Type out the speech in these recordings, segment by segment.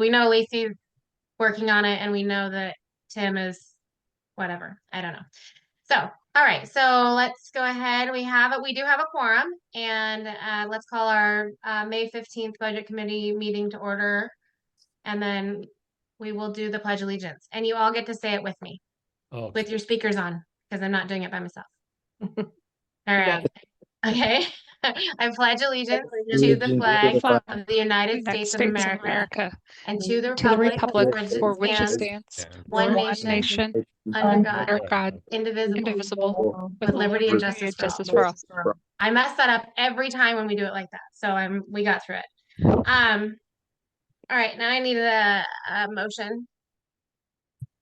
we know Lacey's working on it and we know that Tim is whatever. I don't know. So, all right. So let's go ahead. We do have a quorum, and let's call our May 15th Budget Committee meeting to order. And then we will do the Pledge of Allegiance. And you all get to say it with me with your speakers on, because I'm not doing it by myself. All right. Okay. I pledge allegiance to the flag of the United States of America and to the republic for which it stands, stands, one nation, under God, indivisible, indivisible, with liberty and justice for all. I mess that up every time when we do it like that. So we got through it. All right, now I need a motion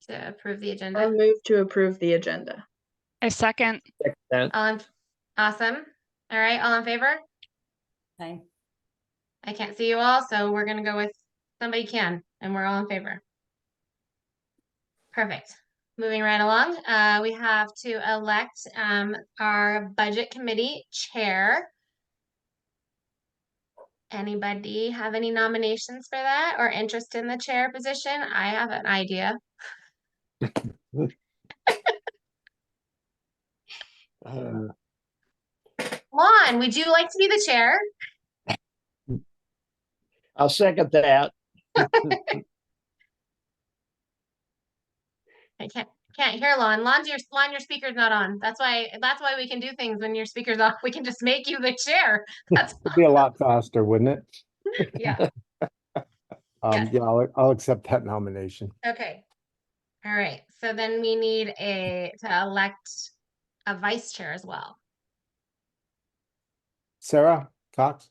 to approve the agenda. I move to approve the agenda. A second. Awesome. All right, all in favor? Aye. I can't see you all, so we're gonna go with somebody can, and we're all in favor. Perfect. Moving right along, we have to elect our budget committee chair. Anybody have any nominations for that or interest in the chair position? I have an idea. Lon, would you like to be the chair? I'll second that. I can't hear Lon. Lon, your speaker's not on. That's why we can do things when your speaker's off. We can just make you the chair. It'd be a lot faster, wouldn't it? Yeah. Yes. Yeah, I'll accept that nomination. Okay. All right. So then we need to elect a vice chair as well. Sarah Cox.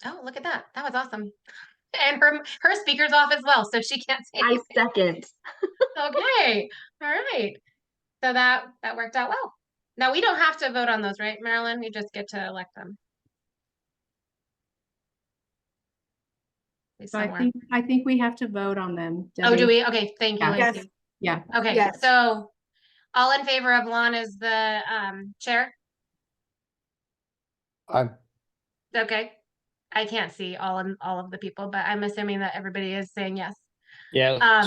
Oh, look at that. That was awesome. And her speaker's off as well, so she can't say anything. I second. Okay. All right. So that worked out well. Now we don't have to vote on those, right, Marilyn? We just get to elect them. So I think we have to vote on them. Debbie. Oh, do we? Okay, thank you. Yeah. Yes. Yeah. Okay. Yes. So all in favor of Lon as the chair? Okay. I can't see all of the people, but I'm assuming that everybody is saying yes. Yeah.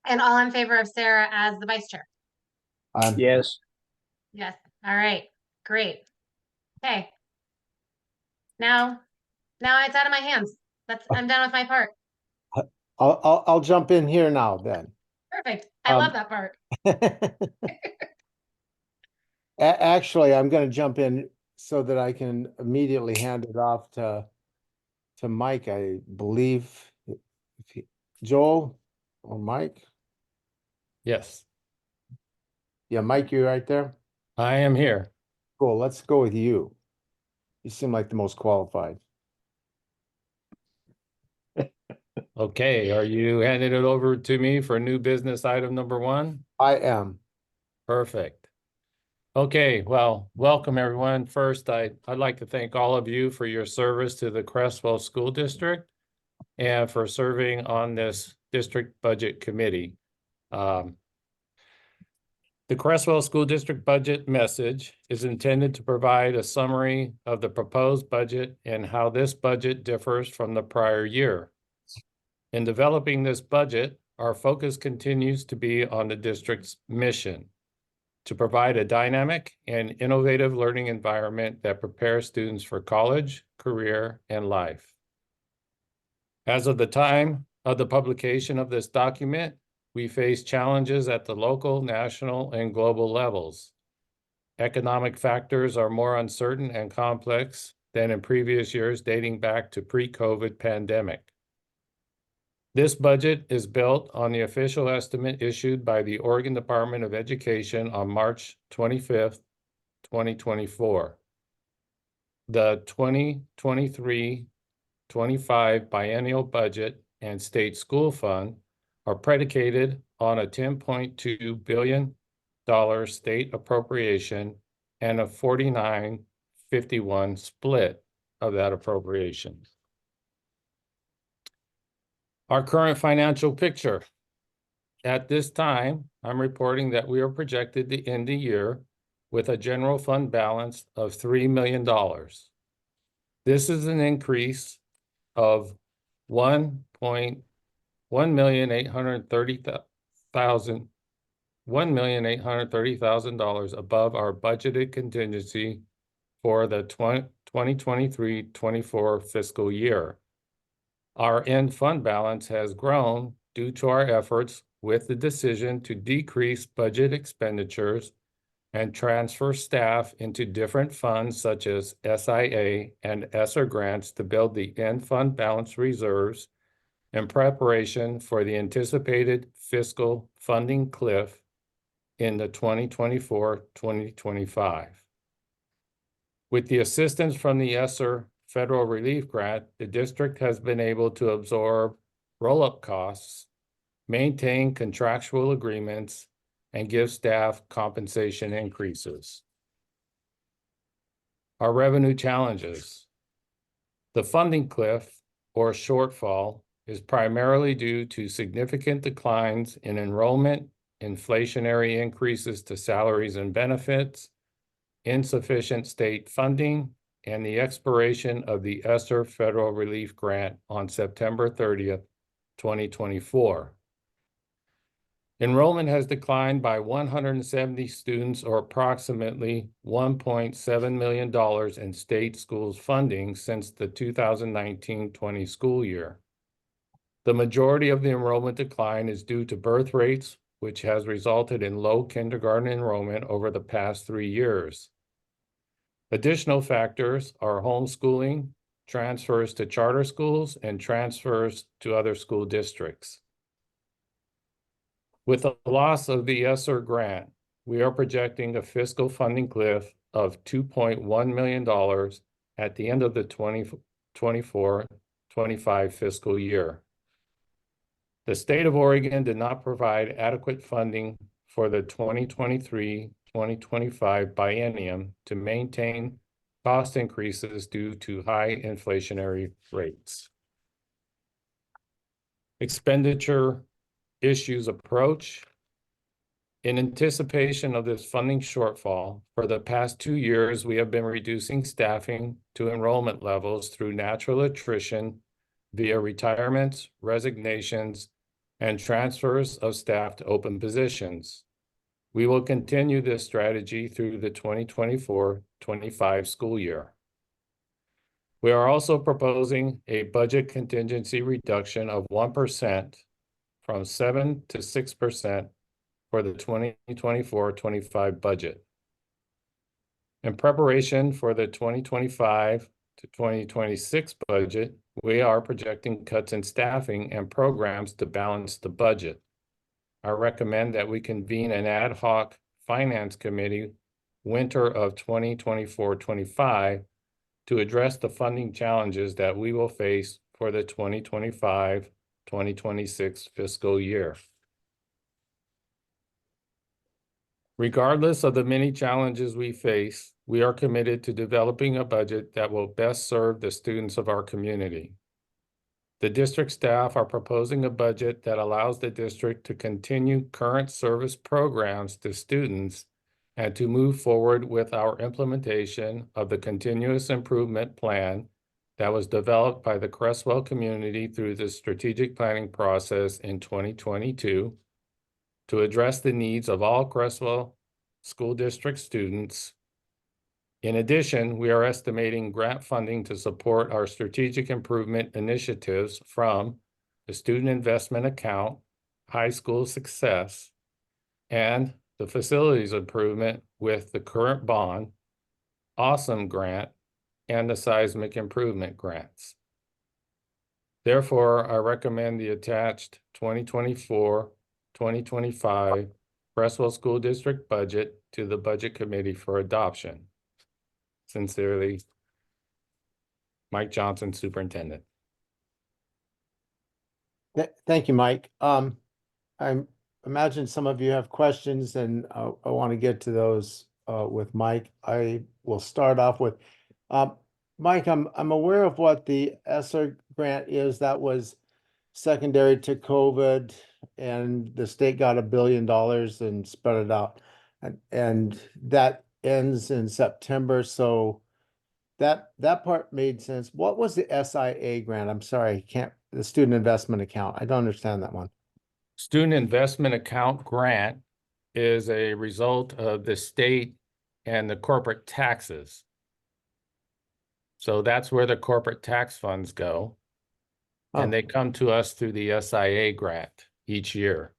And all in favor of Sarah as the vice chair? Yes. Yes. All right. Great. Okay. Now it's out of my hands. I'm done with my part. I'll jump in here now then. Perfect. I love that part. Actually, I'm going to jump in so that I can immediately hand it off to Mike, I believe. Joel or Mike? Yes. Yeah, Mike, you right there? I am here. Cool. Let's go with you. You seem like the most qualified. Okay, are you handing it over to me for new business item number 1? I am. Perfect. Okay, well, welcome everyone. First, I'd like to thank all of you for your service to the Creswell School District and for serving on this district budget committee. The Creswell School District budget message is intended to provide a summary of the proposed budget and how this budget differs from the prior year. In developing this budget, our focus continues to be on the district's mission to provide a dynamic and innovative learning environment that prepares students for college, career, and life. As of the time of the publication of this document, we face challenges at the local, national, and global levels. Economic factors are more uncertain and complex than in previous years dating back to pre-COVID pandemic. This budget is built on the official estimate issued by the Oregon Department of Education on March 25th, 2024. The 2023-25 biennial budget and state school fund are predicated on a $10.2 billion state appropriation and a 49-51 split of that appropriation. Our current financial picture. At this time, I'm reporting that we are projected to end the year with a general fund balance of $3 million. This is an increase of $1,830,000 above our budgeted contingency for the 2023-24 fiscal year. Our end fund balance has grown due to our efforts with the decision to decrease budget expenditures and transfer staff into different funds such as SIA and ESSER grants to build the end fund balance reserves in preparation for the anticipated fiscal funding cliff in the 2024-2025. With the assistance from the ESSER federal relief grant, the district has been able to absorb roll-up costs, maintain contractual agreements, and give staff compensation increases. Our revenue challenges. The funding cliff or shortfall is primarily due to significant declines in enrollment, inflationary increases to salaries and benefits, insufficient state funding, and the expiration of the ESSER federal relief grant on September 30th, 2024. Enrollment has declined by 170 students, or approximately $1.7 million in state schools funding since the 2019-20 school year. The majority of the enrollment decline is due to birth rates, which has resulted in low kindergarten enrollment over the past 3 years. Additional factors are homeschooling, transfers to charter schools, and transfers to other school districts. With the loss of the ESSER grant, we are projecting a fiscal funding cliff of $2.1 million at the end of the 2024-25 fiscal year. The state of Oregon did not provide adequate funding for the 2023-2025 biennium to maintain cost increases due to high inflationary rates. Expenditure issues approach. In anticipation of this funding shortfall, for the past 2 years, we have been reducing staffing to enrollment levels through natural attrition via retirements, resignations, and transfers of staff to open positions. We will continue this strategy through the 2024-25 school year. We are also proposing a budget contingency reduction of 1% from 7% to 6% for the 2024-25 budget. In preparation for the 2025 to 2026 budget, we are projecting cuts in staffing and programs to balance the budget. I recommend that we convene an ad hoc finance committee winter of 2024-25 to address the funding challenges that we will face for the 2025-2026 fiscal year. Regardless of the many challenges we face, we are committed to developing a budget that will best serve the students of our community. The district staff are proposing a budget that allows the district to continue current service programs to students and to move forward with our implementation of the continuous improvement plan that was developed by the Creswell community through the strategic planning process in 2022 to address the needs of all Creswell School District students. In addition, we are estimating grant funding to support our strategic improvement initiatives from the Student Investment Account, High School Success, and the facilities improvement with the Current Bond, Awesome Grant, and the Seismic Improvement Grants. Therefore, I recommend the attached 2024-2025 Creswell School District budget to the Budget Committee for adoption. Sincerely, Mike Johnson, Superintendent. Thank you, Mike. I imagine some of you have questions, and I want to get to those with Mike. I will start off with Mike. I'm aware of what the ESSER grant is. That was secondary to COVID, and the state got $1 billion and spread it out, and that ends in September. So that part made sense. What was the SIA grant? I'm sorry, I can't the student investment account. I don't understand that one. Student investment account grant is a result of the state and the corporate taxes. So that's where the corporate tax funds go. And Oh. they come to us through the SIA grant each year.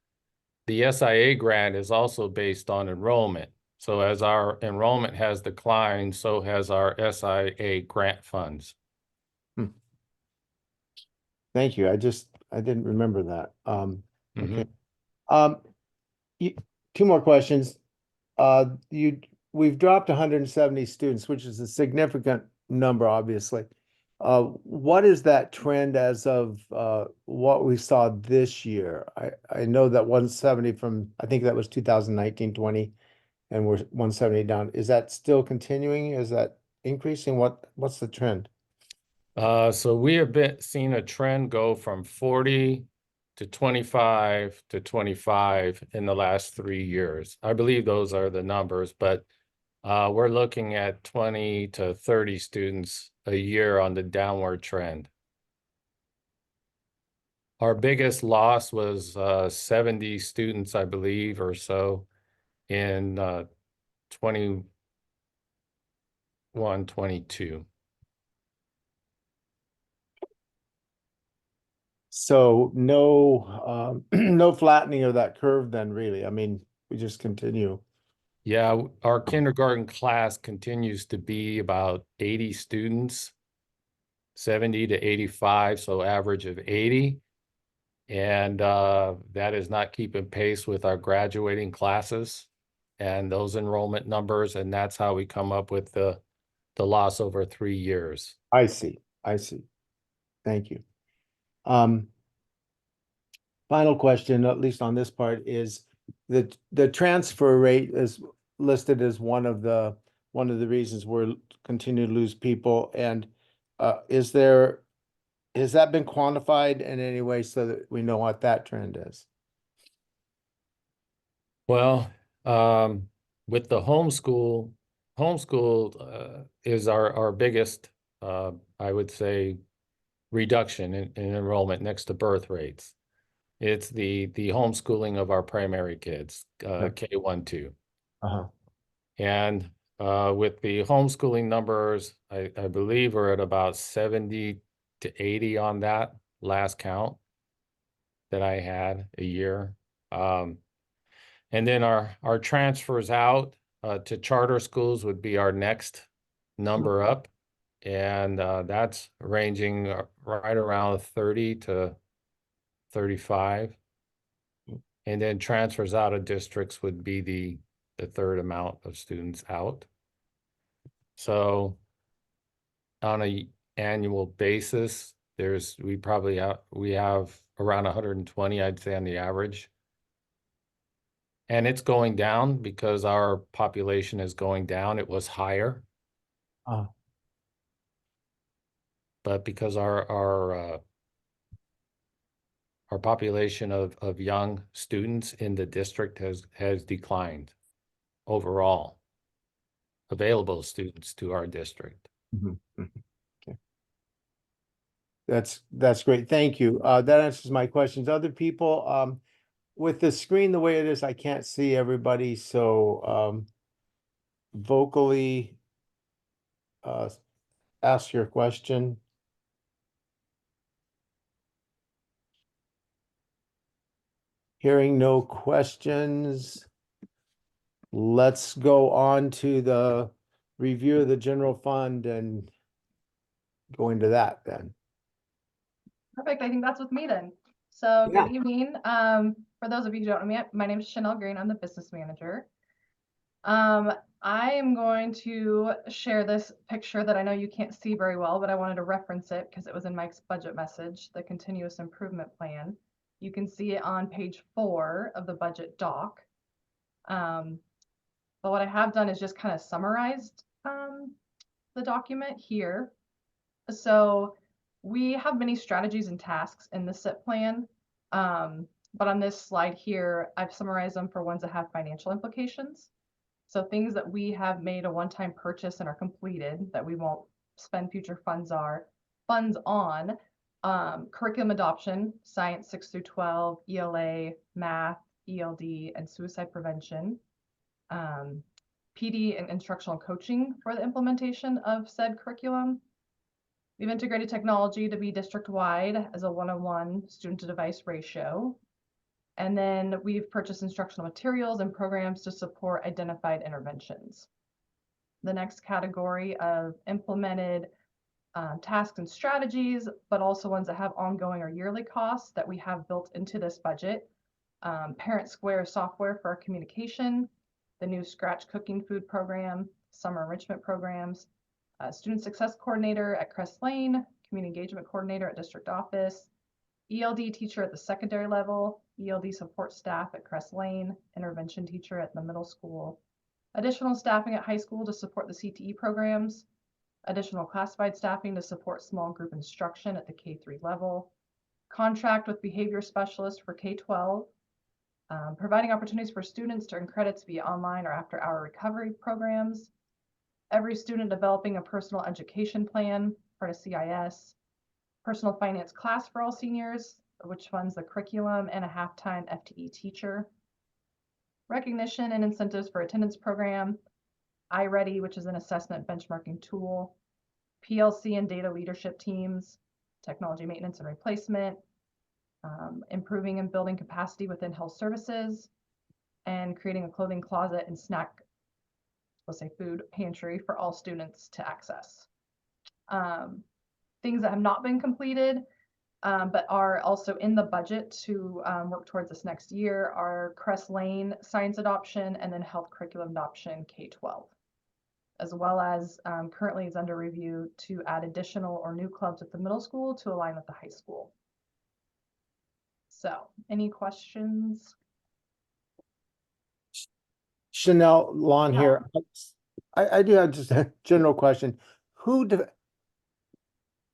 The SIA grant is also based on enrollment. So as our enrollment has declined, so has our SIA grant funds. Thank you. I didn't remember that. Okay. Mhm. Two more questions. We've dropped 170 students, which is a significant number, obviously. What is that trend as of what we saw this year? I know that 170 from, I think that was 2019-20, and we're 170 down. Is that still continuing? Is that increasing? What's the trend? So we have seen a trend go from 40 to 25 to 25 in the last 3 years. I believe those are the numbers, but we're looking at 20 to 30 students a year on the downward trend. Our biggest loss was 70 students, I believe, or so in 21, 22. So no, no flattening of that curve then, really. I mean, we just continue. Yeah, our kindergarten class continues to be about 80 students, 70 to 85, so average of 80. And that is not keeping pace with our graduating classes and those enrollment numbers. And that's how we come up with the loss over 3 years. I see. Thank you. Final question, at least on this part, is the transfer rate is listed as one of the reasons we're continue to lose people. And has that been quantified in any way so that we know what that trend is? Well, with the homeschool is our biggest, I would say, reduction in enrollment next to birth rates. It's the homeschooling of our primary kids, K1, 2. Uh-huh. And with the homeschooling numbers, I believe we're at about 70 to 80 on that last count that I had a year. And then our transfers out to charter schools would be our next number up. And that's ranging right around 30 to 35. And then transfers out of districts would be the third amount of students out. So on a annual basis, we have around 120, I'd say, on the average. And it's going down because our population is going down. It was higher. But because our population of young students in the district has declined overall, available students to our district. Okay. That's great. Thank you. That answers my questions. Other people, with the screen the way it is, I can't see everybody, so vocally ask your question. Hearing no questions, let's go on to the review of the general fund and go into that then. Perfect. I think that's with me then. So Yeah. good evening. For those of you who don't know me, my name is Chanel Green. I'm the business manager. I am going to share this picture that I know you can't see very well, but I wanted to reference it because it was in Mike's budget message, the continuous improvement plan. You can see it on page 4 of the budget doc. But what I have done is just kind of summarized the document here. So we have many strategies and tasks in the SIP plan. But on this slide here, I've summarized them for ones that have financial implications. So things that we have made a one-time purchase and are completed that we won't spend future funds on curriculum adoption, science 6 through 12, ELA, math, ELD, and suicide prevention. PD and instructional coaching for the implementation of said curriculum. We've integrated technology to be district-wide as a 1:1 student-to-device ratio. And then we've purchased instructional materials and programs to support identified interventions. The next category of implemented tasks and strategies, but also ones that have ongoing or yearly costs that we have built into this budget. Parent Square software for our communication, the new Scratch cooking food program, summer enrichment programs, student success coordinator at Crest Lane, community engagement coordinator at district office, ELD teacher at the secondary level, ELD support staff at Crest Lane, intervention teacher at the middle school, additional staffing at high school to support the CTE programs, additional classified staffing to support small group instruction at the K-3 level, contract with behavior specialists for K-12, providing opportunities for students to earn credits via online or after-hour recovery programs, every student developing a personal education plan, part of CIS, personal finance class for all seniors, which funds the curriculum and a half-time FTE teacher, recognition and incentives for attendance program, iReady, which is an assessment benchmarking tool, PLC and data leadership teams, technology maintenance and replacement, improving and building capacity within health services, and creating a clothing closet and snack, let's say food pantry for all students to access. Things that have not been completed, but are also in the budget to work towards this next year are Crest Lane science adoption and then health curriculum adoption K-12, as well as currently is under review to add additional or new clubs at the middle school to align with the high school. So, any questions? Chanel, Lon here. I do have just a general question.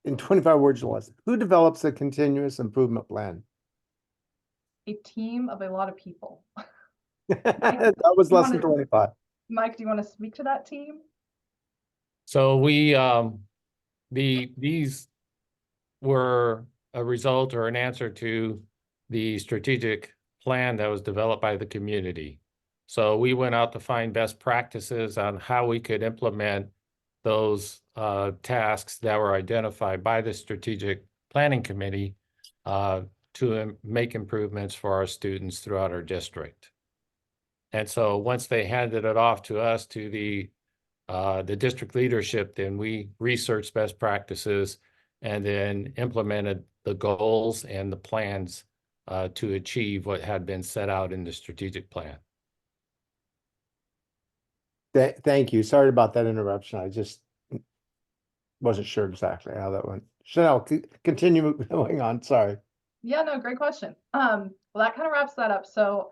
In 25 words or less, who develops a continuous improvement plan? A team of a lot of people. That was you less than wanna- 25. Mike, do you want to speak to that team? So we, these were a result or an answer to the strategic plan that was developed by the community. So we went out to find best practices on how we could implement those tasks that were identified by the strategic planning committee to make improvements for our students throughout our district. And so once they handed it off to us, to the district leadership, then we researched best practices and then implemented the goals and the plans to achieve what had been set out in the strategic plan. Thank you. Sorry about that interruption. I just wasn't sure exactly how that went. Chanel, continue going on. Sorry. Yeah, no, great question. Well, that kind of wraps that up. So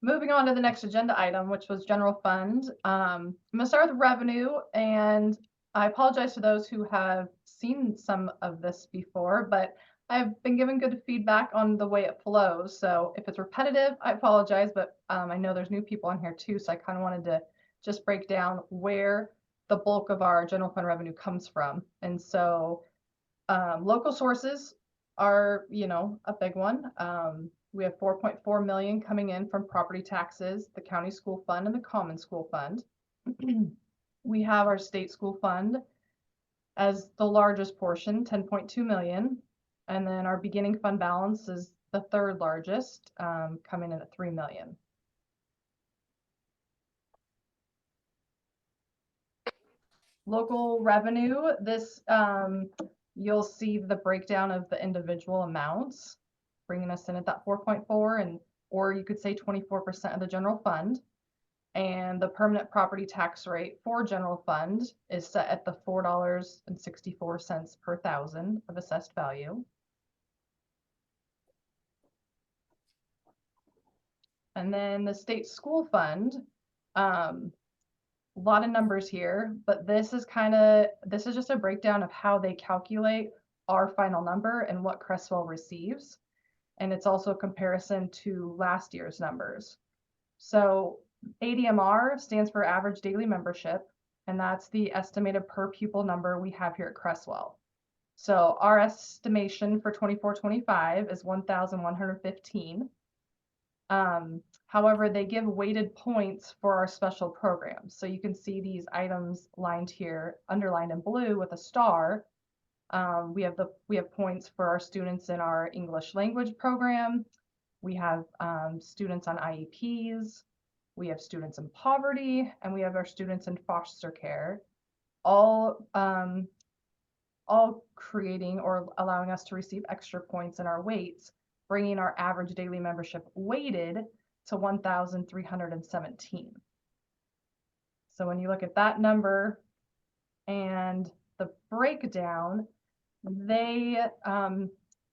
moving on to the next agenda item, which was general fund. I'm gonna start with revenue, and I apologize to those who have seen some of this before, but I've been given good feedback on the way it flows. So if it's repetitive, I apologize, but I know there's new people on here too, so I kind of wanted to just break down where the bulk of our general fund revenue comes from. And so local sources are, a big one. We have 4.4 million coming in from property taxes, the county school fund, and the common school fund. We have our state school fund as the largest portion, 10.2 million. And then our beginning fund balance is the third largest, coming in at 3 million. Local revenue, this you'll see the breakdown of the individual amounts, bringing us in at that 4.4, and or you could say 24% of the general fund. And the permanent property tax rate for general fund is set at the $4.64 per thousand of assessed value. And then the state school fund, a lot of numbers here, but this is just a breakdown of how they calculate our final number and what Creswell receives. And it's also a comparison to last year's numbers. So ADMR stands for average daily membership, and that's the estimated per pupil number we have here at Creswell. So our estimation for 24-25 is 1,115. However, they give weighted points for our special programs. So you can see these items lined here, underlined in blue with a star. We have points for our students in our English language program. We have students on IEPs. We have students in poverty, and we have our students in foster care, all creating or allowing us to receive extra points in our weights, bringing our average daily membership weighted to 1,317. So when you look at that number and the breakdown, they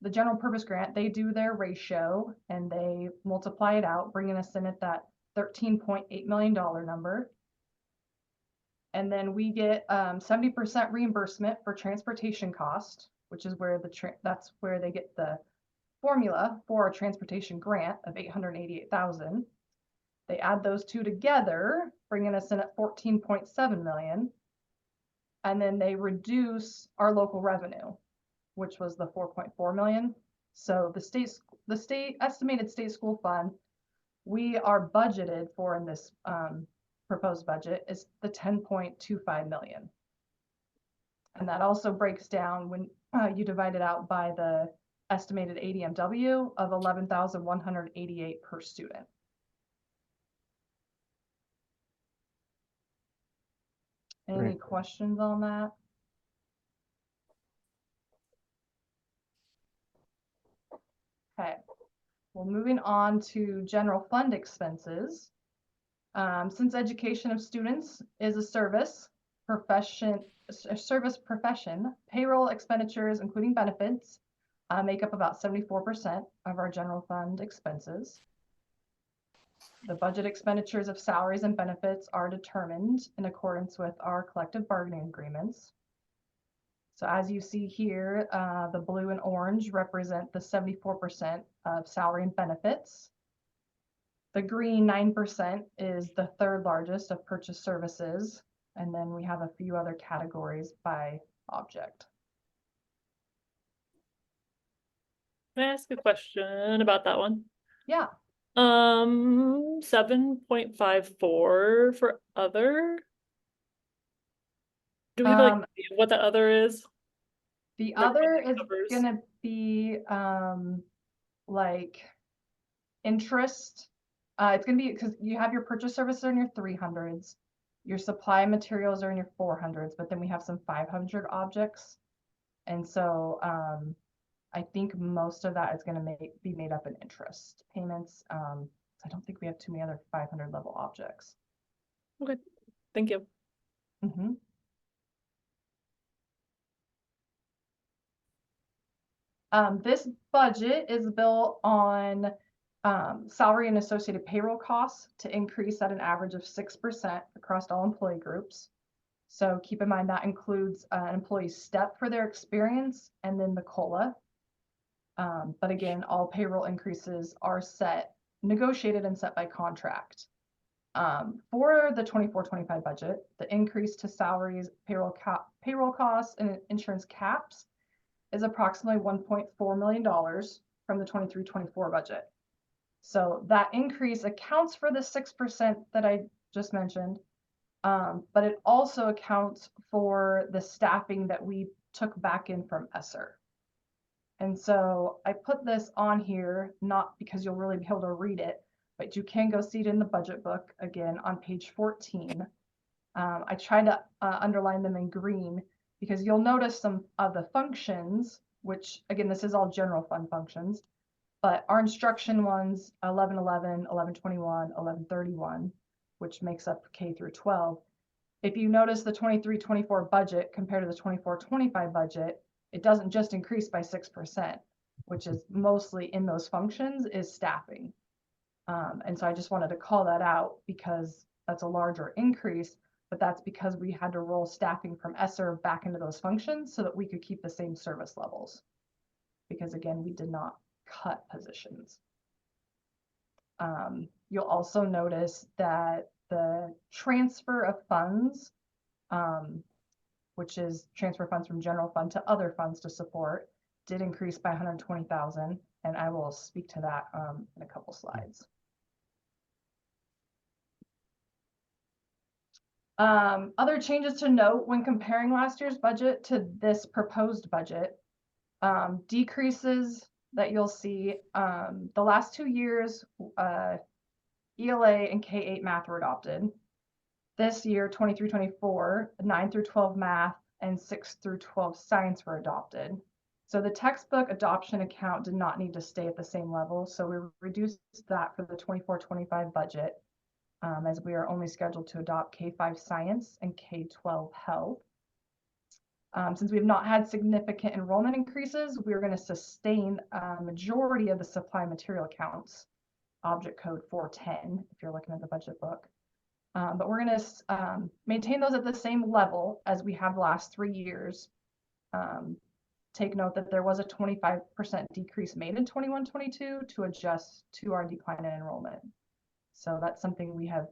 the general purpose grant, they do their ratio and they multiply it out, bringing us in at that $13.8 million number. And then we get 70% reimbursement for transportation cost, which is where that's where they get the formula for a transportation grant of $888,000. They add those two together, bringing us in at $14.7 million. And then they reduce our local revenue, which was the $4.4 million. So the state estimated state school fund we are budgeted for in this proposed budget is the 10.25 million. And that also breaks down when you divide it out by the estimated ADMW of 11,188 per student. Any Great. questions on that? Okay, well, moving on to general fund expenses. Since education of students is a service profession, payroll expenditures, including benefits, make up about 74% of our general fund expenses. The budget expenditures of salaries and benefits are determined in accordance with our collective bargaining agreements. So as you see here, the blue and orange represent the 74% of salary and benefits. The green 9% is the third largest of purchase services. And then we have a few other categories by object. Can I ask a question about that one? Yeah. 7.54 for other. Do we have like what the other is? The Or other what that is covers? gonna be like interest. It's gonna be because you have your purchase services in your 300s, your supply materials are in your 400s, but then we have some 500 objects. And so I think most of that is going to be made up in interest payments. I don't think we have too many other 500 level objects. Okay, thank you. Mm-hmm. This budget is built on salary and associated payroll costs to increase at an average of 6% across all employee groups. So keep in mind that includes an employee's step for their experience and then the COLA. But again, all payroll increases are negotiated and set by contract. For the 24-25 budget, the increase to salaries, payroll costs, and insurance caps is approximately $1.4 million from the 23-24 budget. So that increase accounts for the 6% that I just mentioned, but it also accounts for the staffing that we took back in from ESSER. And so I put this on here, not because you'll really be able to read it, but you can go see it in the budget book again on page 14. I tried to underline them in green because you'll notice some of the functions, which again, this is all general fund functions, but our instruction ones, 1111, 1121, 1131, which makes up K through 12. If you notice the 23-24 budget compared to the 24-25 budget, it doesn't just increase by 6%, which is mostly in those functions is staffing. And so I just wanted to call that out because that's a larger increase, but that's because we had to roll staffing from ESSER back into those functions so that we could keep the same service levels. Because again, we did not cut positions. You'll also notice that the transfer of funds which is transfer funds from general fund to other funds to support, did increase by 120,000, and I will speak to that in a couple slides. Other changes to note when comparing last year's budget to this proposed budget, decreases that you'll see, the last 2 years, ELA and K-8 math were adopted. This year, 23-24, 9 through 12 math and 6 through 12 science were adopted. So the textbook adoption account did not need to stay at the same level. So we reduced that for the 24-25 budget, as we are only scheduled to adopt K-5 science and K-12 health. Since we have not had significant enrollment increases, we're going to sustain a majority of the supply material accounts, object code 410, if you're looking at the budget book. But we're going to maintain those at the same level as we have the last 3 years. Take note that there was a 25% decrease made in 21-22 to adjust to our decline in enrollment. So that's something we have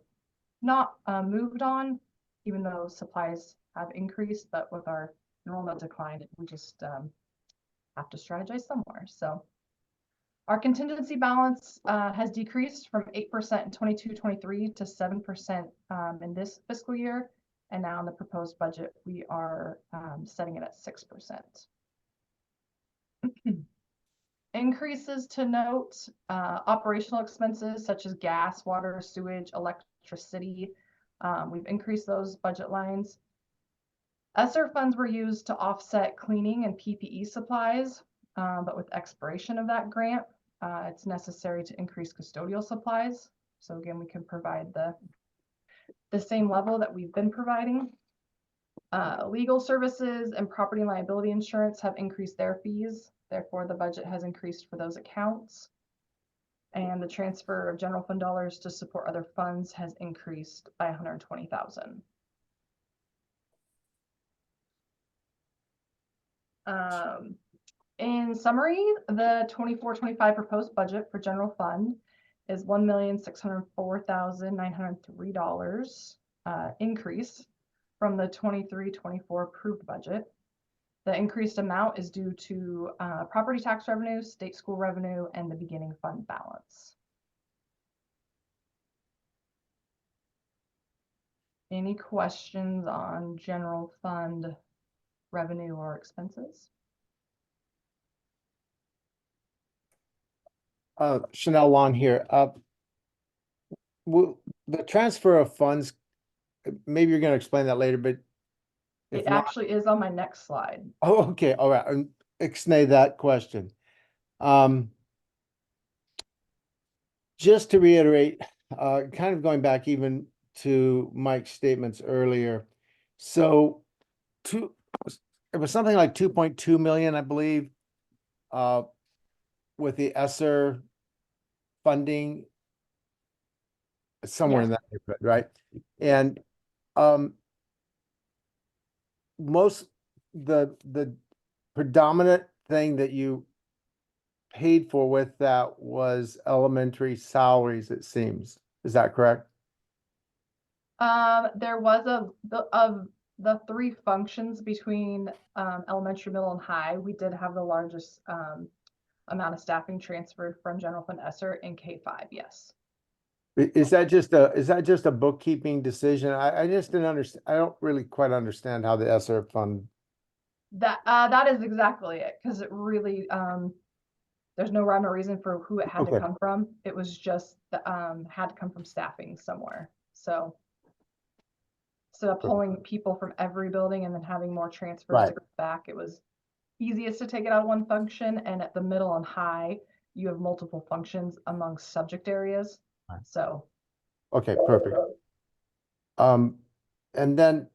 not moved on, even though supplies have increased, but with our enrollment decline, we just have to strategize somewhere. So our contingency balance has decreased from 8% in 22-23 to 7% in this fiscal year. And now in the proposed budget, we are setting it at 6%. Increases to note, operational expenses such as gas, water, sewage, electricity. We've increased those budget lines. ESSER funds were used to offset cleaning and PPE supplies, but with expiration of that grant, it's necessary to increase custodial supplies. So again, we can provide the same level that we've been providing. Legal services and property and liability insurance have increased their fees. Therefore, the budget has increased for those accounts. And the transfer of general fund dollars to support other funds has increased by 120,000. In summary, the 24-25 proposed budget for general fund is $1,604,903 increase from the 23-24 approved budget. The increased amount is due to property tax revenue, state school revenue, and the beginning fund balance. Any questions on general fund revenue or expenses? Chanel Long here. The transfer of funds, maybe you're going to explain that later, but if It not, actually is on my next slide. oh, okay, all right. Ixnay that question. Just to reiterate, kind of going back even to Mike's statements earlier. So it was something like 2.2 million, I believe, with the ESSER funding somewhere in that neighborhood, right? And the predominant thing that you paid for with that was elementary salaries, it seems. Is that correct? There was of the 3 functions between elementary, middle, and high. We did have the largest amount of staffing transferred from general fund ESSER in K-5. Yes. Is that just a bookkeeping decision? I just didn't understand. I don't really quite understand how the ESSER fund. That is exactly it, because it really there's no rhyme or reason for who it had to come from. It was just had to come from staffing somewhere. So instead of pulling people from every building and then having more transfers to go back, it was easiest to take it out of one function. And at the middle and high, you have multiple functions among subject areas. So okay, perfect. And then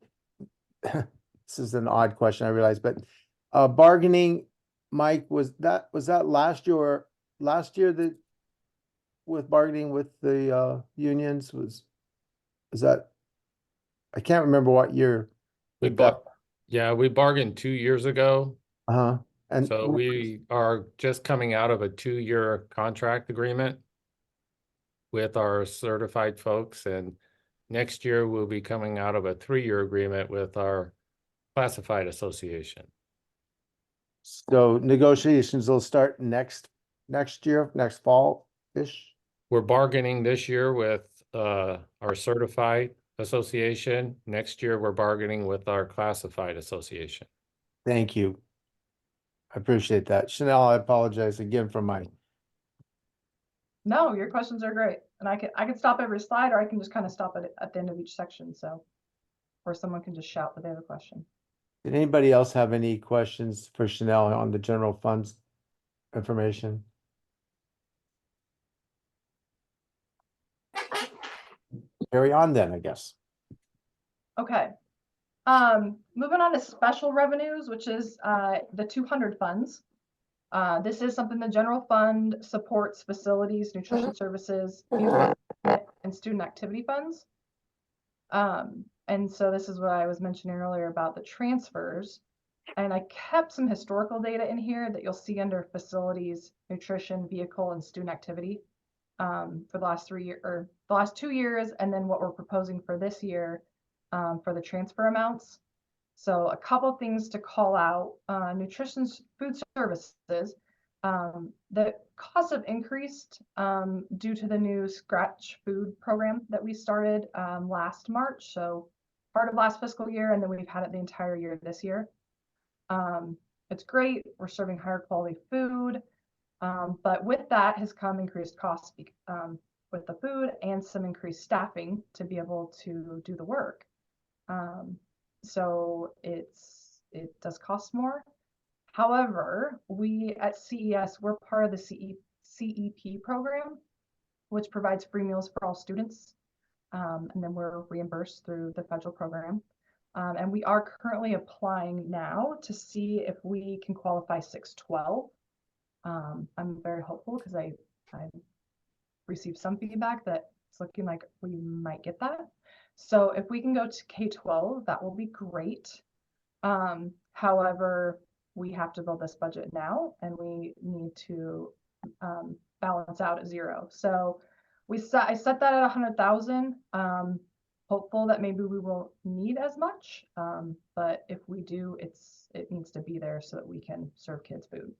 this is an odd question, I realize, but bargaining, Mike, was that last year that with bargaining with the unions is that, I can't remember what year. We bargained 2 years ago. And So we are just coming out of a 2-year contract agreement with our certified folks, and next year we'll be coming out of a 3-year agreement with our classified association. So negotiations will start next year, next fall-ish? We're bargaining this year with our certified association. Next year, we're bargaining with our classified association. Thank you. I appreciate that. Chanel, I apologize again for my, No, your questions are great. And I can stop every slide, or I can just kind of stop at the end of each section. So, or someone can just shout that they have a question. did anybody else have any questions for Chanel on the general funds information? Carry on then, I guess. Okay. Moving on to special revenues, which is the 200 funds. This is something the general fund supports facilities, nutrition services, music, and student activity funds. And so this is what I was mentioning earlier about the transfers. And I kept some historical data in here that you'll see under facilities, nutrition, vehicle, and student activity for the last 3 years or the last 2 years, and then what we're proposing for this year for the transfer amounts. So a couple things to call out: nutrition, food services. The costs have increased due to the new Scratch Food program that we started last March. So part of last fiscal year, and then we've had it the entire year this year. It's great. We're serving higher quality food, but with that has come increased costs with the food and some increased staffing to be able to do the work. So it does cost more. However, we at CES, we're part of the CEP program, which provides free meals for all students. And then we're reimbursed through the federal program. And we are currently applying now to see if we can qualify 612. I'm very hopeful because I received some feedback that it's looking like we might get that. So if we can go to K-12, that will be great. However, we have to build this budget now, and we need to balance out at 0. So I set that at 100,000. Hopeful that maybe we won't need as much, but if we do, it needs to be there so that we can serve kids food.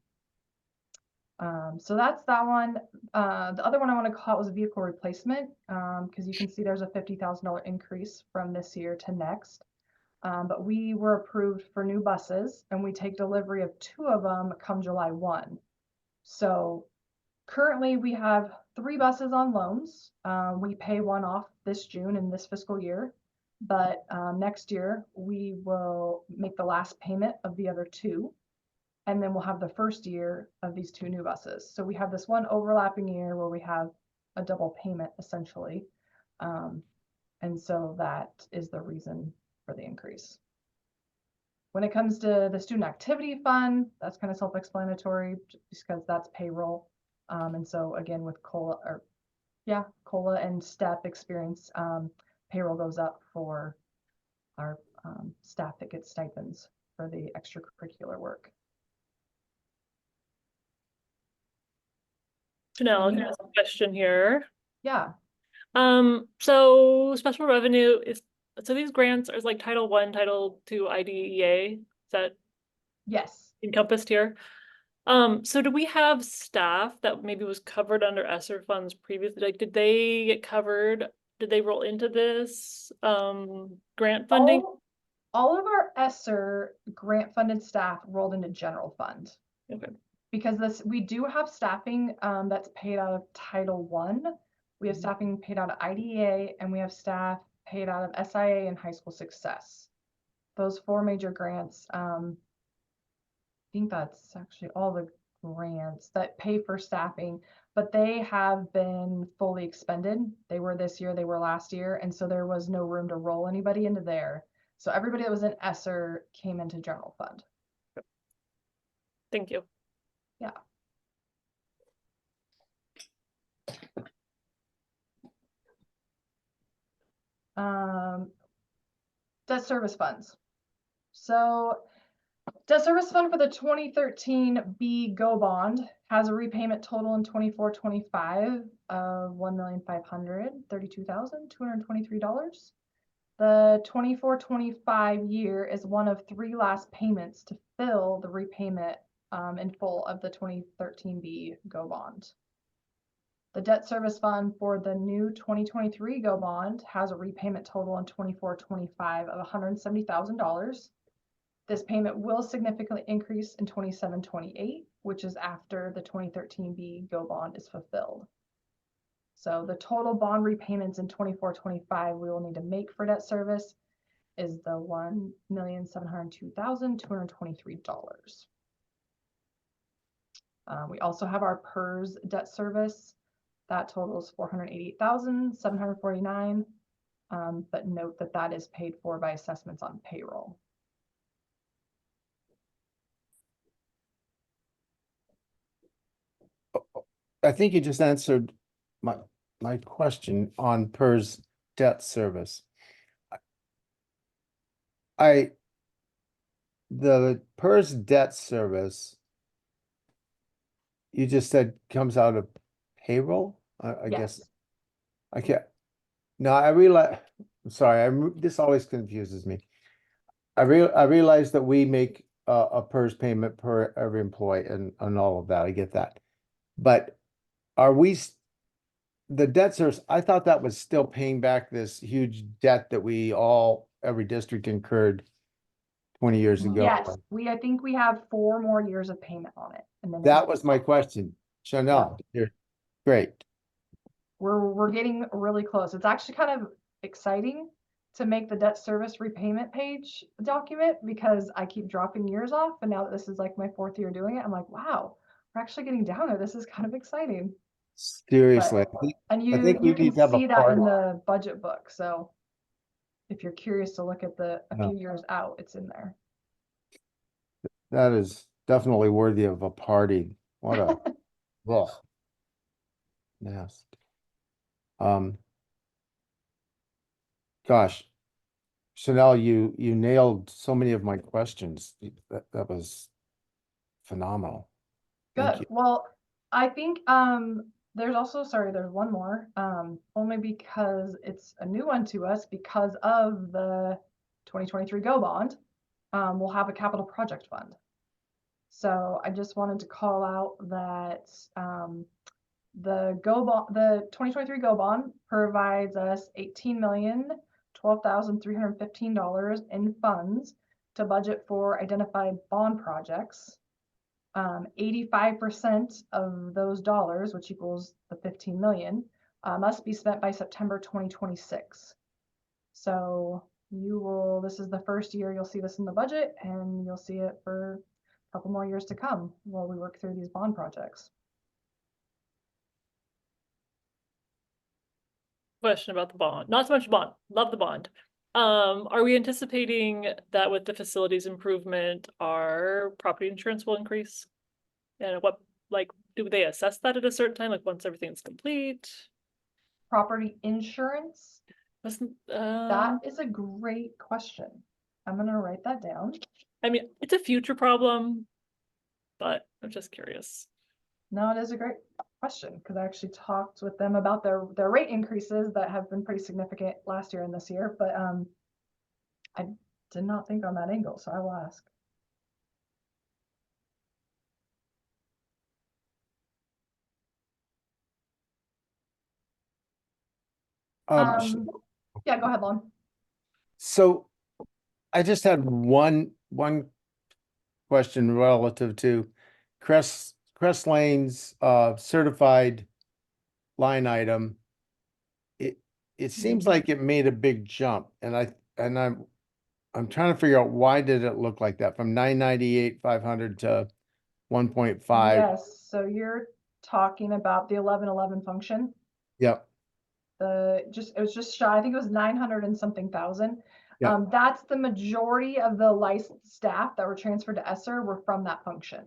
So that's that one. The other one I want to call out was vehicle replacement, because you can see there's a $50,000 increase from this year to next. But we were approved for new buses, and we take delivery of 2 of them come July 1. So currently we have 3 buses on loans. We pay one off this June in this fiscal year, but next year we will make the last payment of the other 2. And then we'll have the first year of these 2 new buses. So we have this one overlapping year where we have a double payment essentially. And so that is the reason for the increase. When it comes to the student activity fund, that's kind of self-explanatory just because that's payroll. And so again, with COLA and STEP experience, payroll goes up for our staff that gets stipends for the extracurricular work. Janelle, can I ask a question here? Yeah. So special revenue so these grants are like Title I, Title II, IDEA. Is that Yes. encompassed here? So do we have staff that maybe was covered under ESSER funds previously? Like, did they get covered? Did they roll into this grant funding? All of our ESSER grant funded staff rolled into general fund. Okay. Because we do have staffing that's paid out of Title I. We have staffing paid out of IDEA, and we have staff paid out of SIA and High School Success. Those 4 major grants. I think that's actually all the grants that pay for staffing, but they have been fully expended. They were this year, they were last year, and so there was no room to roll anybody into there. So everybody that was in ESSER came into general fund. Thank you. Yeah. Debt service funds. So debt service fund for the 2013 B Go bond has a repayment total in 24-25 of $1,532,223. The 24-25 year is one of 3 last payments to fill the repayment in full of the 2013B GO bond. The debt service fund for the new 2023 GO bond has a repayment total in 24-25 of $170,000. This payment will significantly increase in 27-28, which is after the 2013B GO bond is fulfilled. So the total bond repayments in 24-25 we will need to make for debt service is the $1,702,223. We also have our PERS debt service that totals $488,749. But note that that is paid for by assessments on payroll. I think you just answered my question on PERS debt service. The PERS debt service, you just said comes out of payroll? I guess. Yes. I can't. No, I realize, I'm sorry, this always confuses me. I realize that we make a PERS payment per every employee and all of that. I get that. But are we, the debt service, I thought that was still paying back this huge debt that every district incurred 20 years ago. Yes, I think we have 4 more years of payment on it. And then That was my question. Chanel, you're great. we're getting really close. It's actually kind of exciting to make the debt service repayment page document because I keep dropping years off. And now that this is like my 4th year doing it, I'm like, wow, we're actually getting down there. This is kind of exciting. Seriously. And I think we you can need to have a see that in party. the budget book. So if you're curious to look at a Yeah. few years out, it's in there. That is definitely worthy of a party. What a ugh. Nest. Gosh, Chanel, you nailed so many of my questions. That was phenomenal. Thank Good. you. Well, I think there's also, there's one more, only because it's a new one to us because of the 2023 GO bond. We'll have a capital project fund. So I just wanted to call out that the 2023 GO bond provides us $18,012,315 in funds to budget for identified bond projects. 85% of those dollars, which equals the 15 million, must be spent by September 2026. So this is the first year you'll see this in the budget, and you'll see it for a couple more years to come while we work through these bond projects. Question about the bond, not so much bond, love the bond. Are we anticipating that with the facilities improvement, our property insurance will increase? And do they assess that at a certain time, like once everything's complete? Property insurance? Wasn't, That is a great question. I'm gonna write that down. I mean, it's a future problem, but I'm just curious. No, it is a great question because I actually talked with them about their rate increases that have been pretty significant last year and this year, but I did not think on that angle, so I will ask. Yeah, go ahead, Lon. So I just had one question relative to Crest Lane's certified line item. It seems like it made a big jump, and I'm trying to figure out why did it look like that from 998,500 to 1.5. Yes, so you're talking about the 1111 function. Yep. It was just shy. I think it was 900 and something thousand. Yeah. That's the majority of the licensed staff that were transferred to ESSER were from that function.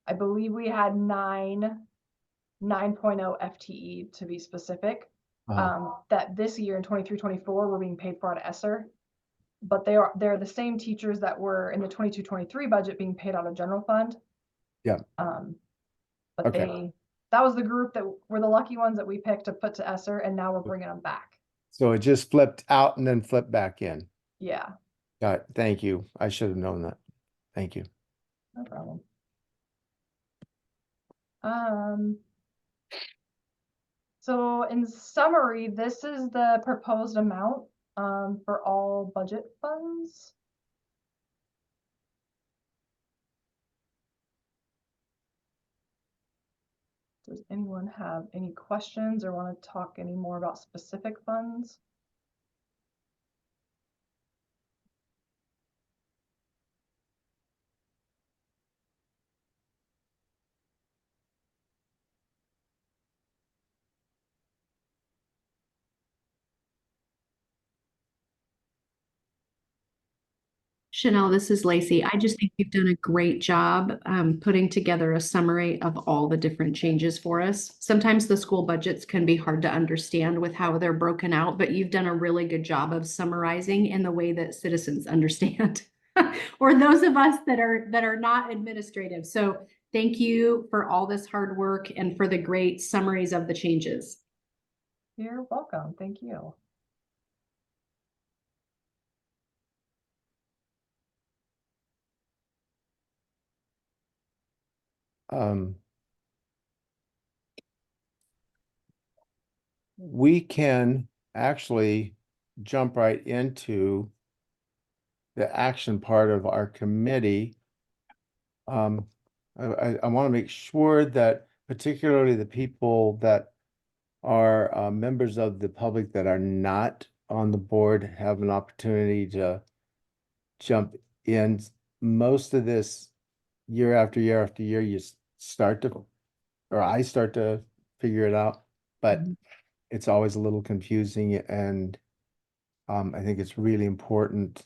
I believe we had 9.0 FTE to be specific. That this year in 23-24 were being paid for out of ESSER, but they're the same teachers that were in the 22-23 budget being paid out of general fund. Yeah. But okay. that was the group that were the lucky ones that we picked to put to ESSER, and now we're bringing them back. So it just flipped out and then flipped back in. Yeah, Got it. Thank you. I should have known that. Thank you. no problem. Um, so in summary, this is the proposed amount for all budget funds. Does anyone have any questions or want to talk any more about specific funds? Chanel, this is Lacey. I just think you've done a great job putting together a summary of all the different changes for us. Sometimes the school budgets can be hard to understand with how they're broken out, but you've done a really good job of summarizing in the way that citizens understand, or those of us that are not administrative. So thank you for all this hard work and for the great summaries of the changes. You're welcome. Thank you. We can actually jump right into the action part of our committee. I want to make sure that particularly the people that are members of the public that are not on the board have an opportunity to jump in. Most of this year after year after year, you start to, or I start to figure it out, but it's always a little confusing, and I think it's really important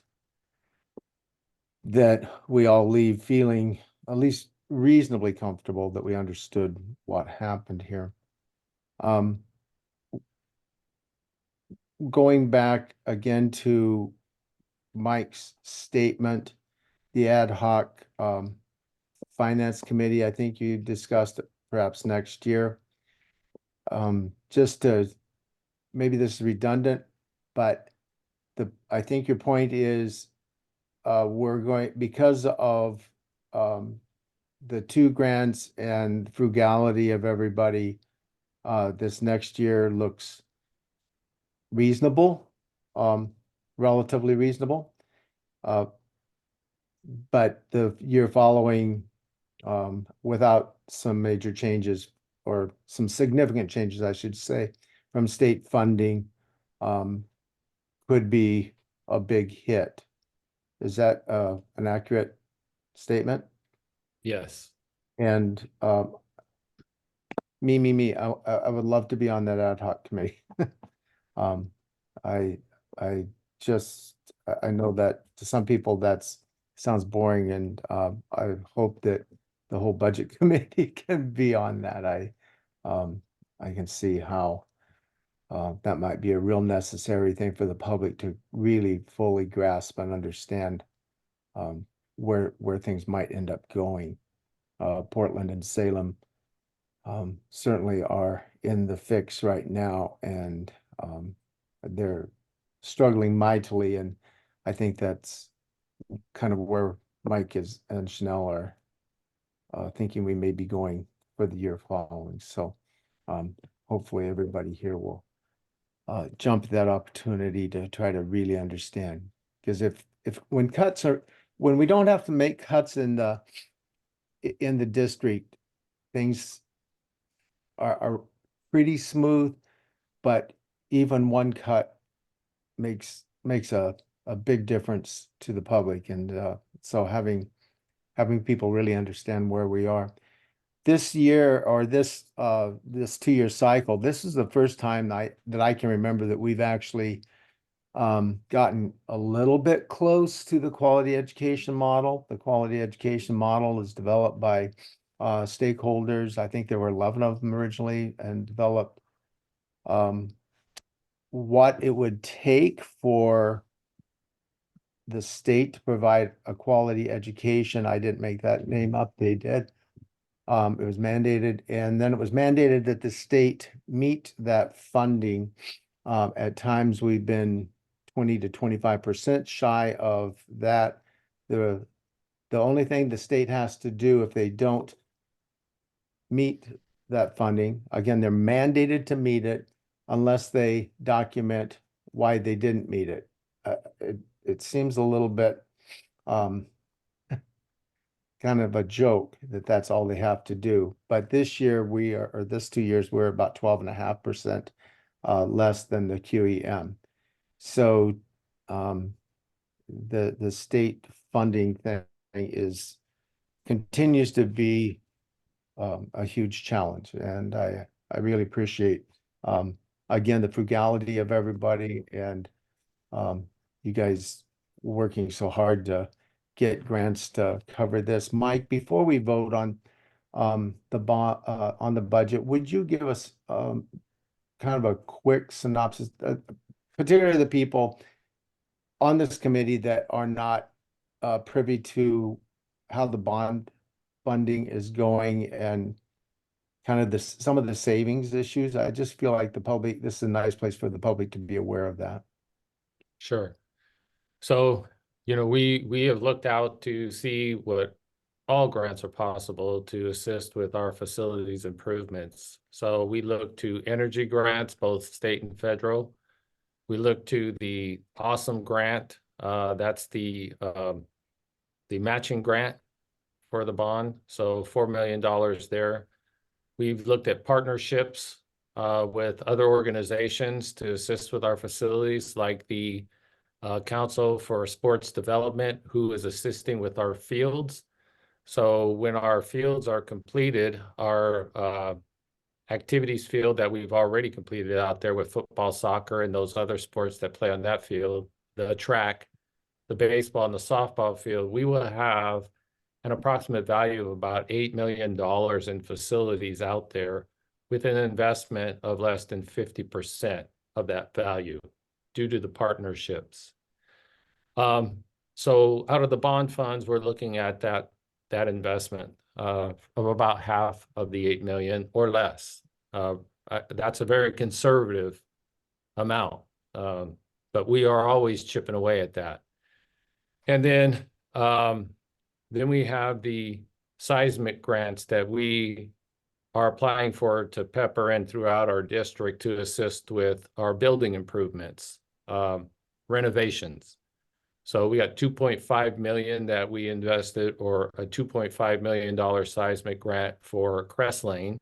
that we all leave feeling at least reasonably comfortable that we understood what happened here. Going back again to Mike's statement, the ad hoc finance committee, I think you discussed it perhaps next year. Just to, maybe this is redundant, but I think your point is we're going, because of the 2 grants and frugality of everybody, this next year looks reasonable, relatively reasonable. But the year following, without some major changes or some significant changes, I should say, from state funding, could be a big hit. Is that an accurate statement? Yes. And me, I would love to be on that ad hoc committee. I I know that to some people that's sounds boring, and I hope that the whole budget committee can be on that. I can see how that might be a real necessary thing for the public to really fully grasp and understand where things might end up going. Portland and Salem certainly are in the fix right now, and they're struggling mightily, and I think that's kind of where Mike is and Chanel are thinking we may be going for the year following. So hopefully everybody here will jump at that opportunity to try to really understand. Because if when we don't have to make cuts in the district, things are pretty smooth, but even one cut makes a big difference to the public. And so having people really understand where we are. This year, or this 2-year cycle, this is the first time that I can remember that we've actually gotten a little bit close to the quality education model. The quality education model is developed by stakeholders. I think there were 11 of them originally, and developed what it would take for the state to provide a quality education. I didn't make that name up, they did. It was mandated, and then it was mandated that the state meet that funding At times, we've been 20 to 25% shy of that. The only thing the state has to do if they don't meet that funding, again, they're mandated to meet it unless they document why they didn't meet it. It seems a little bit kind of a joke that that's all they have to do. But this year or this 2 years, we're about 12.5% less than the QEM. So the state funding thing continues to be a huge challenge, and I really appreciate again the frugality of everybody and you guys working so hard to get grants to cover this. Mike, before we vote on the budget, would you give us kind of a quick synopsis, particularly the people on this committee that are not privy to how the bond funding is going and kind of some of the savings issues? I just feel like this is a nice place for the public to be aware of that. Sure. So, we have looked out to see what all grants are possible to assist with our facilities improvements. So we look to energy grants, both state and federal. We look to the Awesome grant. That's the matching grant for the bond. So $4 million there. We've looked at partnerships with other organizations to assist with our facilities, like the Council for Sports Development, who is assisting with our fields. So when our fields are completed, our activities field that we've already completed out there with football, soccer, and those other sports that play on that field, the track, the baseball, and the softball field, we will have an approximate value of about $8 million in facilities out there with an investment of less than 50% of that value due to the partnerships. So out of the bond funds, we're looking at that investment of about half of the 8 million or less. That's a very conservative amount, but we are always chipping away at that. And then we have the seismic grants that we are applying for to pepper in throughout our district to assist with our building improvements, renovations. So we got 2.5 million that we invested, or a $2.5 million seismic grant for Creswell.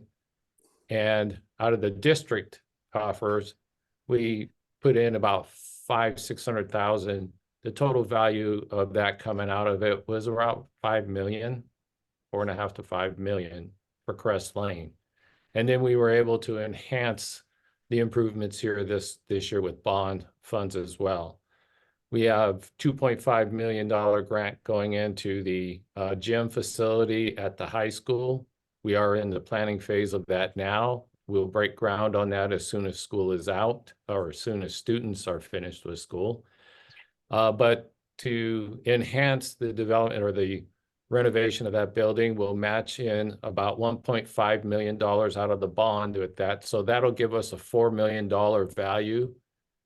And out of the district coffers, we put in about 600,000. The total value of that coming out of it was around 5 million, 4.5 to 5 million for Creswell. And then we were able to enhance the improvements here this year with bond funds as well. We have $2.5 million grant going into the gym facility at the high school. We are in the planning phase of that now. We'll break ground on that as soon as school is out, or as soon as students are finished with school. But to enhance the development or the renovation of that building, we'll match in about $1.5 million out of the bond with that. So that'll give us a $4 million value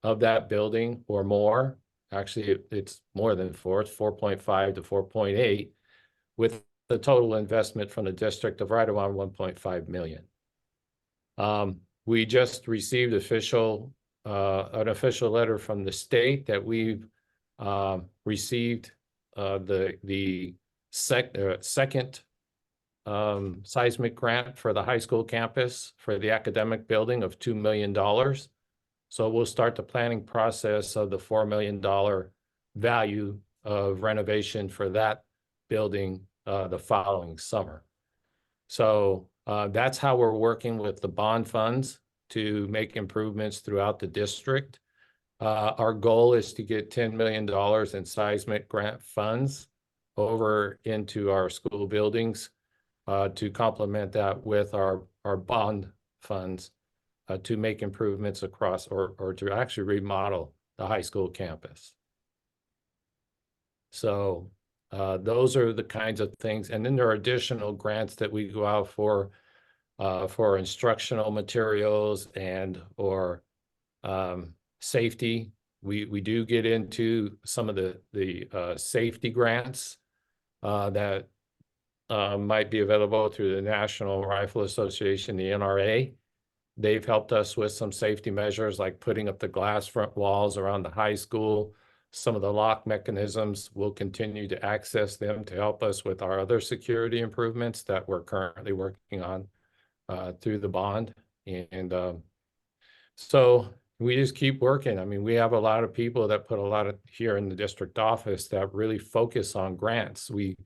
of that building or more. Actually, it's more than 4, it's 4.5 to 4.8, with the total investment from the district of right around 1.5 million. We just received an official letter from the state that we've received the second seismic grant for the high school campus for the academic building of $2 million. So we'll start the planning process of the $4 million value of renovation for that building the following summer. So that's how we're working with the bond funds to make improvements throughout the district. Our goal is to get $10 million in seismic grant funds over into our school buildings to complement that with our bond funds to make improvements across, or to actually remodel the high school campus. So those are the kinds of things. And then there are additional grants that we go out for instructional materials and or Safety, we do get into some of the safety grants that might be available through the National Rifle Association, the NRA. They've helped us with some safety measures like putting up the glass front walls around the high school. Some of the lock mechanisms, we'll continue to access them to help us with our other security improvements that we're currently working on through the bond. And so we just keep working. I mean, we have a lot of people that put a lot of here in the district office that really focus on grants. We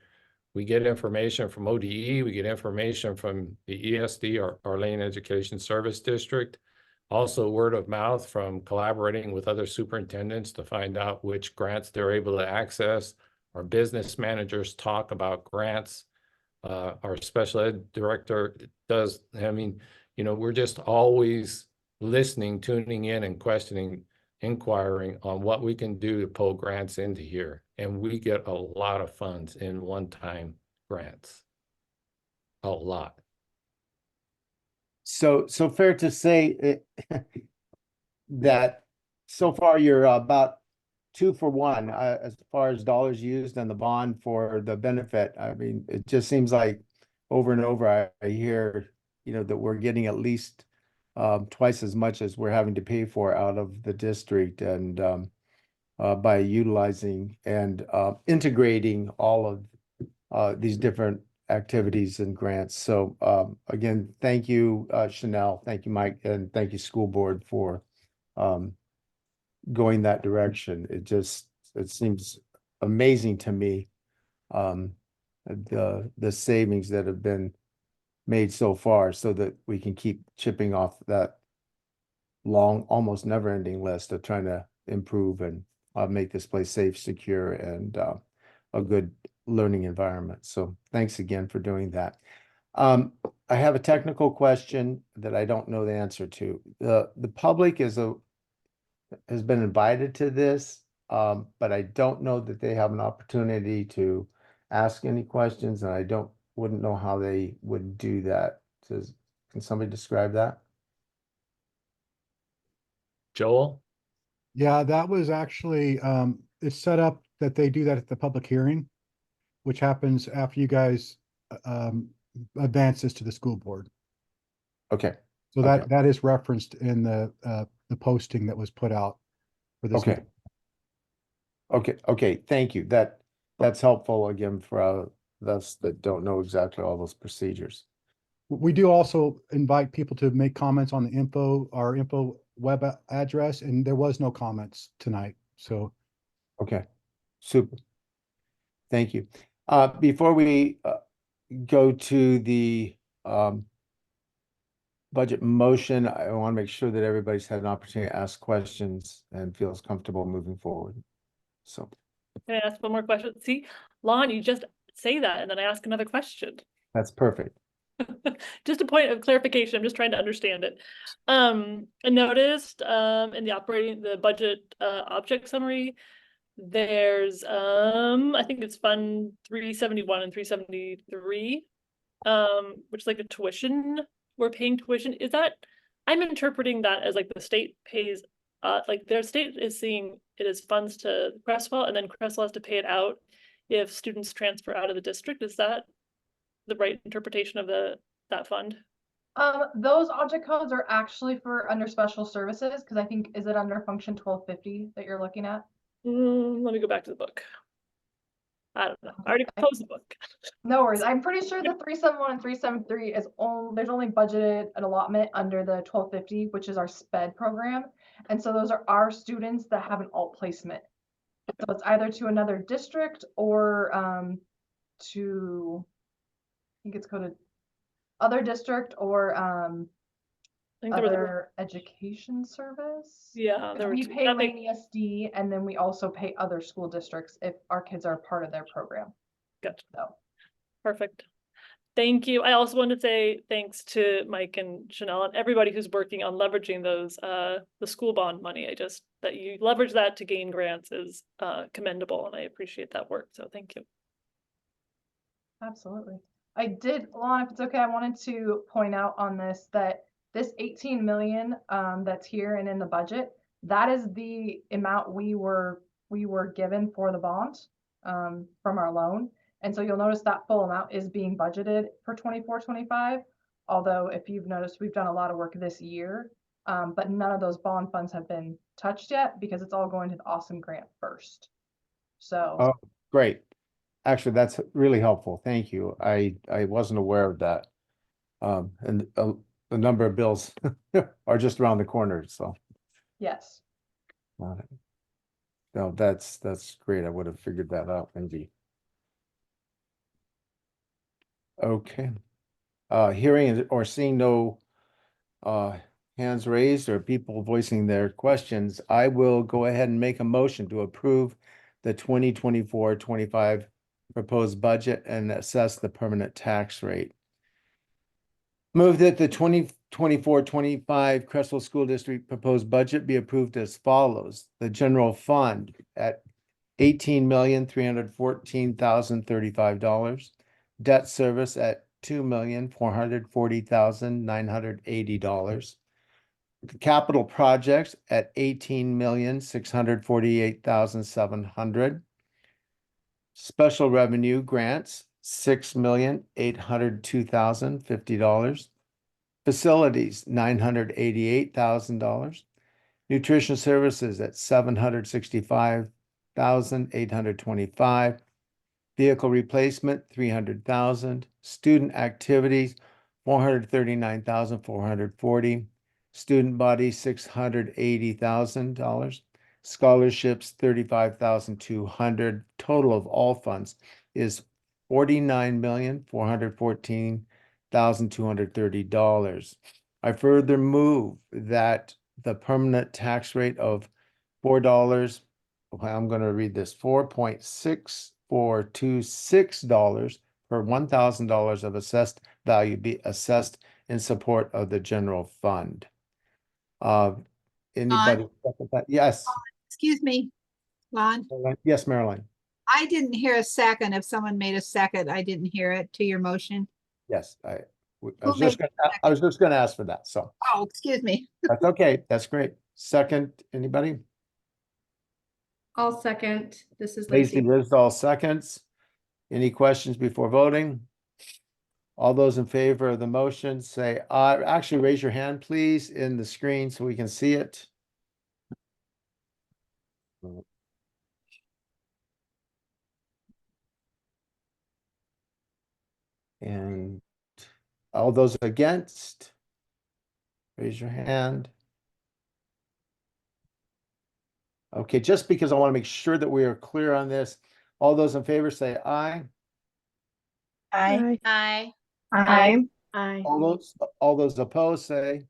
get information from ODE, we get information from the ESD, our Lane Education Service District. Also word of mouth from collaborating with other superintendents to find out which grants they're able to access. Our business managers talk about grants. Our special ed director does, I mean, you know, we're just always listening, tuning in and questioning, inquiring on what we can do to pull grants into here. And we get a lot of funds in one-time grants. A lot. So fair to say that so far you're about 2 for 1 as far as dollars used and the bond for the benefit. I mean, it just seems like over and over I hear, you know, that we're getting at least twice as much as we're having to pay for out of the district, and by utilizing and integrating all of these different activities and grants. So again, thank you, Chanel, thank you, Mike, and thank you, school board, for going that direction. It seems amazing to me, the savings that have been made so far, so that we can keep chipping off that long, almost never-ending list of trying to improve and make this place safe, secure, and a good learning environment. So thanks again for doing that. I have a technical question that I don't know the answer to. The public has been invited to this, but I don't know that they have an opportunity to ask any questions, and I wouldn't know how they would do that. Can somebody describe that? Joel? Yeah, that was actually, it's set up that they do that at the public hearing, which happens after you guys advance this to the school board. Okay. So Okay. that is referenced in the posting that was put out for this. Okay. Okay, thank you. That's helpful again for us that don't know exactly all those procedures. We do also invite people to make comments on our info web address, and there was no comments tonight, so. Okay, super. Thank you. Before we go to the budget motion, I want to make sure that everybody's had an opportunity to ask questions and feels comfortable moving forward. So. Can I ask one more question? See, Lon, you just say that and then I ask another question. That's perfect. Just a point of clarification. I'm just trying to understand it. I noticed in the budget object summary, there's I think it's fund 371 and 373, which is like a tuition. We're paying tuition. Is that, I'm interpreting that as like the state pays like their state is seeing it as funds to Creswell, and then Creswell has to pay it out if students transfer out of the district. Is that the right interpretation of that fund? Those object codes are actually for under special services, because I think, is it under function 1250 that you're looking at? Let me go back to the book. I don't know. I already closed the book. No worries. I'm pretty sure the 371 and 373 is there's only budgeted an allotment under the 1250, which is our SPED program. And so those are our students that have an alt placement. So it's either to another district or to, I think it's coded other district or I think there was other education service. yeah, there We were pay Lane ESD, and then we also pay other school districts if our kids are part of their program. Gotcha. So perfect. Thank you. I also want to say thanks to Mike and Chanel and everybody who's working on leveraging those the school bond money. That you leverage that to gain grants is commendable, and I appreciate that work. So thank you. absolutely. I did, Lon, if it's okay, I wanted to point out on this that This 18 million that's here and in the budget, that is the amount we were given for the bond from our loan. And so you'll notice that full amount is being budgeted for 24-25. Although if you've noticed, we've done a lot of work this year, but none of those bond funds have been touched yet because it's all going to the Awesome Grant first. So Oh, great. Actually, that's really helpful. Thank you. I wasn't aware of that. And the number of bills are just around the corner, so. yes. Got it. No, that's great. I would have figured that out maybe. Okay. Hearing or seeing no hands raised or people voicing their questions, I will go ahead and make a motion to approve the 2024-25 proposed budget and assess the permanent tax rate. Move that the 2024-25 Creswell School District proposed budget be approved as follows. The general fund at $18,314,035. Debt service at $2,440,980. The capital projects at $18,648,700. Special revenue grants, $6,802,050. Facilities, $988,000. Nutrition services at $765,825. Vehicle replacement, $300,000. Student activities, $439,440. Student body, $680,000. Scholarships, $35,200. Total of all funds is $49,414,230. I further move that the permanent tax rate of $4, I'm going to read this, $4.6426 per $1,000 of assessed value be assessed in support of the general fund. Anybody? Yes. Excuse me, Lon. Yes, Marilyn. I didn't hear a second. If someone made a second, I didn't hear it to your motion. Yes, I Who was made just gonna ask for that, so Oh, excuse me. that's okay. That's great. Second, anybody? I'll second. This is Lacy Lacey. Risdall seconds. Any questions before voting? All those in favor of the motion say aye. Actually, raise your hand, please, in the screen so we can see it. And all those against, raise your hand. Okay, just because I want to make sure that we are clear on this, all those in favor say aye. Aye. Aye. Aye. Aye. All those opposed say.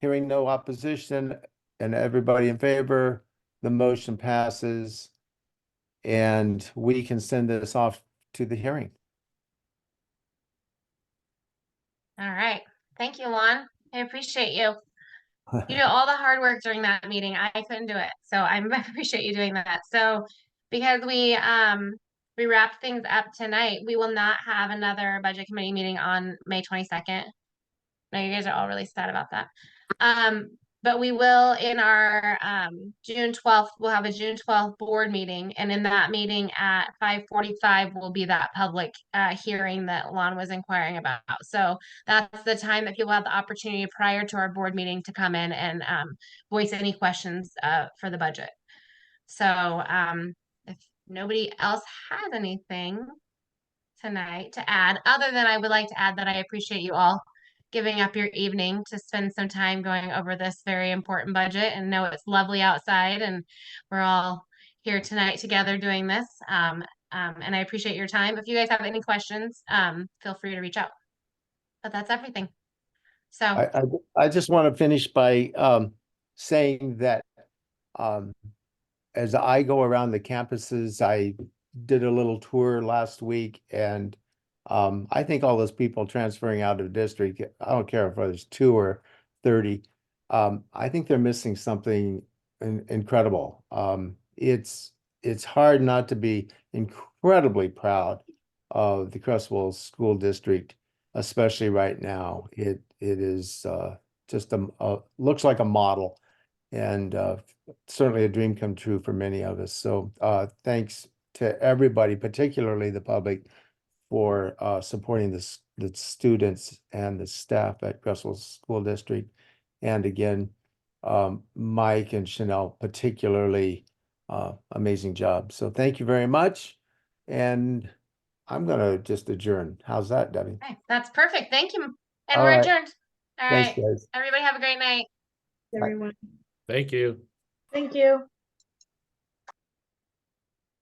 Hearing no opposition and everybody in favor, the motion passes. And we can send this off to the hearing. All right. Thank you, Lon. I appreciate you. You do all the hard work during that meeting. I couldn't do it. So I appreciate you doing that. So because we wrapped things up tonight, we will not have another budget committee meeting on May 22nd. No, you guys are all really sad about that. But we will in our June 12th, we'll have a June 12th board meeting. And in that meeting at 5:45 will be that public hearing that Lon was inquiring about. So that's the time that people have the opportunity prior to our board meeting to come in and voice any questions for the budget. So if nobody else has anything tonight to add, other than I would like to add that I appreciate you all giving up your evening to spend some time going over this very important budget and know it's lovely outside and we're all here tonight together doing this. And I appreciate your time. If you guys have any questions, feel free to reach out. But that's everything. So I just want to finish by saying that as I go around the campuses, I did a little tour last week, and I think all those people transferring out of district, I don't care if there's 2 or 30, I think they're missing something incredible. It's hard not to be incredibly proud of the Creswell School District, especially right now. it is just looks like a model, and certainly a dream come true for many of us. So thanks to everybody, particularly the public, for supporting the students and the staff at Creswell School District. And again, Mike and Chanel particularly, amazing job. So thank you very much. And I'm gonna just adjourn. How's that, Debbie? Okay, that's perfect. Thank you. And All we're right. adjourned. All Thanks, right. guys. Everybody have a great night. Everyone. Thank you. Thank you.